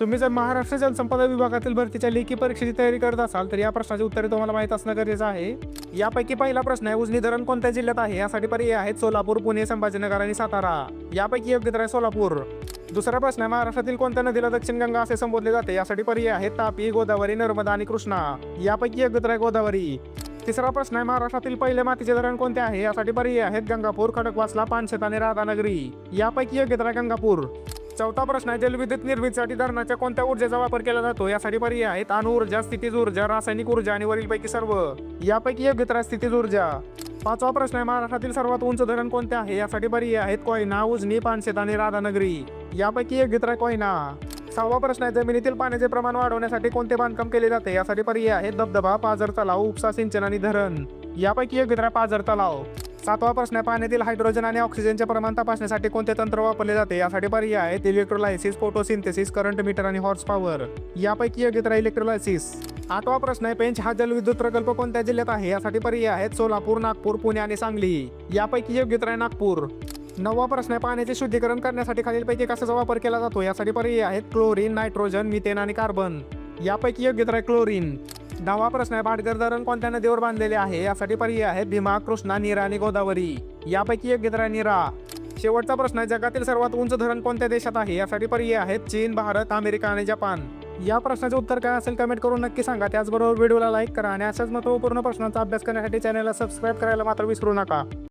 तुम्ही जर महाराष्ट्र जलसंपदा विभागातील भरतीच्या लेखी परीक्षेची तयारी करत असाल तर या प्रश्नाचे उत्तर तुम्हाला माहित असणं गरजेचं आहे. यापैकी पहिला प्रश्न आहे, उजनी धरण कोणत्या जिल्ह्यात आहे? यासाठी पर्याय आहेत सोलापूर, पुणे, संभाजीनगर आणि सातारा. यापैकी योग्य उत्तर आहे सोलापूर. दुसरा प्रश्न आहे, महाराष्ट्रातील कोणत्या नदीला दक्षिण गंगा असे संबोधले जाते? यासाठी पर्याय आहेत तापी, गोदावरी, नर्मदा आणि कृष्णा. यापैकी योग्य उत्तर आहे गोदावरी. तिसरा प्रश्न आहे, महाराष्ट्रातील पहिले मातीचे धरण कोणते आहे? यासाठी पर्याय आहेत गंगापूर, खडकवासला, पानशेत आणि राधानगरी. यापैकी योग्य उत्तर आहे गंगापूर. चौथा प्रश्न आहे, जलविद्युत निर्मितीसाठी धरणाच्या कोणत्या ऊर्जेचा वापर केला जातो? यासाठी पर्याय आहेत अणु ऊर्जा, स्थितीज ऊर्जा, रासायनिक ऊर्जा आणि वरीलपैकी सर्व. यापैकी योग्य उत्तर आहे स्थितीज ऊर्जा. पाचवा प्रश्न आहे, महाराष्ट्रातील सर्वात उंच धरण कोणते आहे? यासाठी पर्याय आहेत कोयना, उजनी, पानशेत आणि राधानगरी. यापैकी योग्य उत्तर आहे कोयना. सहावा प्रश्न आहे, जमिनीतील पाण्याचे प्रमाण वाढवण्यासाठी कोणते बांधकाम केले जाते? यासाठी पर्याय आहेत धबधबा, पाझर तलाव, उपसा सिंचन आणि धरण. यापैकी योग्य उत्तर आहे पाझर तलाव. सातवा प्रश्न आहे, पाण्यातील हायड्रोजन आणि ऑक्सिजनचे प्रमाण तपासण्यासाठी कोणते तंत्र वापरले जाते? यासाठी पर्याय आहेत इलेक्ट्रोलायसिस, फोटोसिंथेसिस, करंट मीटर आणि हॉर्स पॉवर. यापैकी योग्य उत्तर आहे इलेक्ट्रोलायसिस. आठवा प्रश्न आहे, पेंच हा जलविद्युत प्रकल्प कोणत्या जिल्ह्यात आहे? यासाठी पर्याय आहेत सोलापूर, नागपूर, पुणे आणि सांगली. यापैकी योग्य उत्तर आहे नागपूर. नववा प्रश्न आहे, पाण्याचे शुद्धीकरण करण्यासाठी खालीलपैकी कशाचा वापर केला जातो? यासाठी पर्याय आहेत क्लोरीन, नायट्रोजन, मिथेन आणि कार्बन. यापैकी योग्य उत्तर आहे क्लोरीन. दहावा प्रश्न आहे, पाटघर धरण कोणत्या नदीवर बांधलेले आहे? यासाठी पर्याय आहेत भीमा, कृष्णा, नीरा आणि गोदावरी. यापैकी योग्य उत्तर आहे नीरा. शेवटचा प्रश्न आहे, जगातील सर्वात उंच धरण कोणत्या देशात आहे? यासाठी पर्याय आहेत चीन, भारत, अमेरिका आणि जपान. या प्रश्नाचे उत्तर काय असेल कमेंट करून नक्की सांगा. त्याचबरोबर व्हिडिओला लाईक करा आणि अशाच महत्त्वपूर्ण प्रश्नांचा अभ्यास करण्यासाठी चॅनलला सबस्क्राईब करायला मात्र विसरू नका.